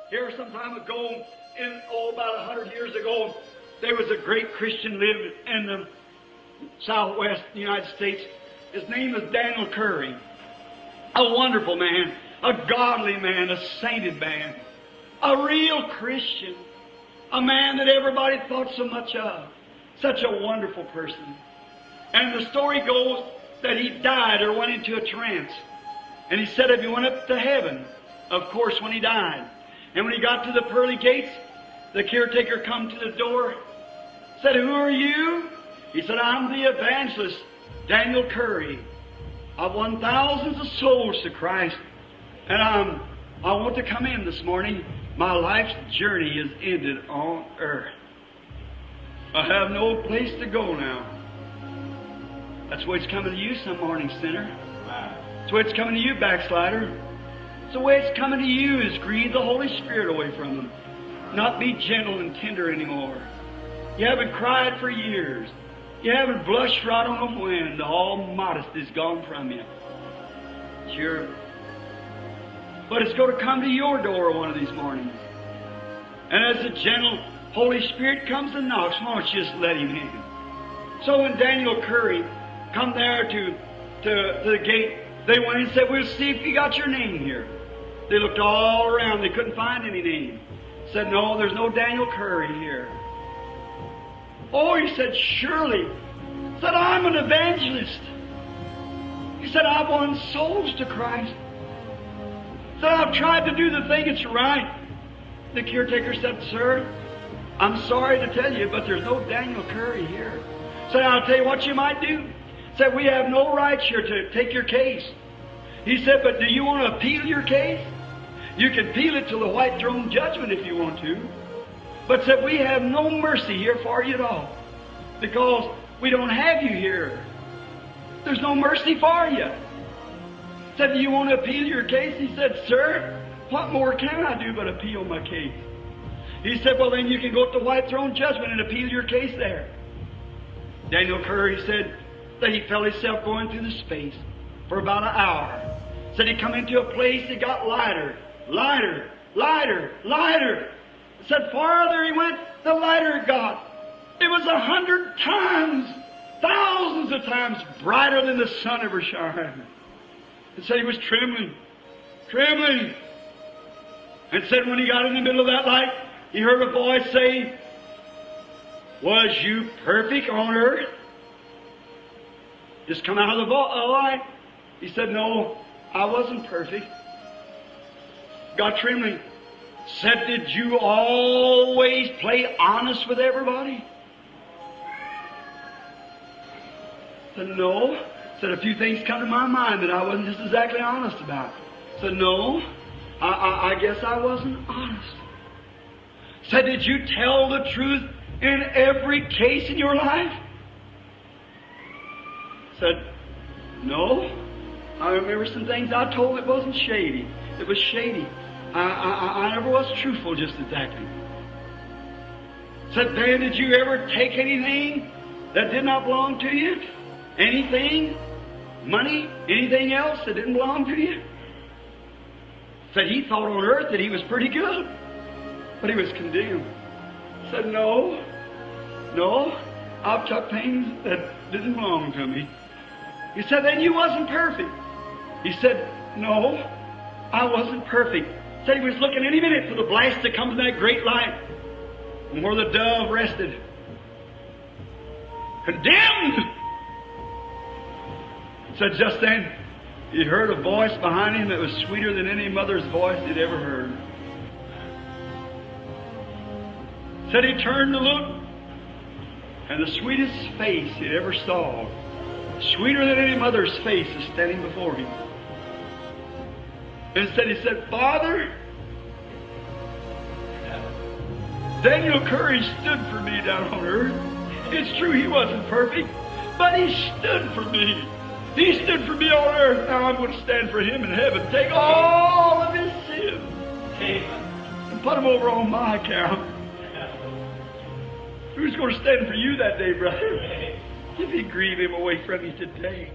Here some time ago, about 100 years ago, there was a great Christian lived in the southwest United States. His name was Daniel Kiri. A wonderful man, a godly man, a sainted man, a real Christian, a man that everybody thought so much of. Such a wonderful person. And the story goes that he died or went into a trance. And he said if he went up to heaven, of course, when he died. And when he got to the pearly gates, the caretaker come to the door, said, "Who are you?" He said, "I'm the evangelist, Daniel Kiri. I've won thousands of souls to Christ. And I want to come in this morning. My life's journey is ended on earth. I have no place to go now." That's the way it's coming to you some morning, sinner. That's the way it's coming to you, backslider. It's the way it's coming to you is grieve the Holy Spirit away from them. Not be gentle and tender anymore. You haven't cried for years. You haven't blushed right on when. All modesty is gone from you. Sure. But it's going to come to your door one of these mornings. And as the gentle Holy Spirit comes and knocks, why don't you just let Him in? So when Daniel Kiri come there to the gate, they went and said, "We'll see if you got your name here." They looked all around. They couldn't find any name. Said, "No, there's no Daniel Kiri here." "Oh," he said, "surely." Said, "I'm an evangelist." He said, "I've won souls to Christ." Said, "I've tried to do the thing that's right." The caretaker said, "Sir, I'm sorry to tell you, but there's no Daniel Kiri here." Said, "I'll tell you what you might do." Said, "We have no rights here to take your case." He said, "But do you want to appeal your case? You can appeal it to the white throne judgment if you want to. But said, we have no mercy here for you at all. Because we don't have you here. There's no mercy for you." Said, "Do you want to appeal your case?" He said, "Sir, what more can I do but appeal my case?" He said, "Well, then you can go to the white throne judgment and appeal your case there." Daniel Kiri said that he felt himself going through the space for about an hour. Said he come into a place, it got lighter, lighter, lighter, lighter. Said farther he went, the lighter it got. It was 100 times, thousands of times brighter than the sun ever shone. And said he was trembling, trembling. And said when he got in the middle of that light, he heard a voice say, "Was you perfect on earth?" Just come out of the light. He said, "No, I wasn't perfect." Got trembling. Said, "Did you always play honest with everybody?" Said, "No." Said, "A few things come to my mind that I wasn't just exactly honest about." Said, "No, I guess I wasn't honest." Said, "Did you tell the truth in every case in your life?" Said, "No. I remember some things I told that wasn't shady. It was shady. I never was truthful just exactly." Said, "Dan, did you ever take anything that did not belong to you? Anything? Money? Anything else that didn't belong to you?" Said he thought on earth that he was pretty good, but he was condemned. Said, No, I've took things that didn't belong to me." He said, "Then you wasn't perfect." He said, "No, I wasn't perfect." Said he was looking any minute for the blast to come from that great light and where the dove rested. Condemned! Said just then he heard a voice behind him that was sweeter than any mother's voice he'd ever heard. Said he turned to look, and the sweetest face he'd ever saw, sweeter than any mother's face, is standing before him. And he said, "Father, Daniel Kiri stood for me down on earth. It's true he wasn't perfect, but he stood for me. He stood for me on earth. Now I'm going to stand for him in heaven. Take all of his sins and put them over on my account." Who's going to stand for you that day, brother? If he grieve him away from you today.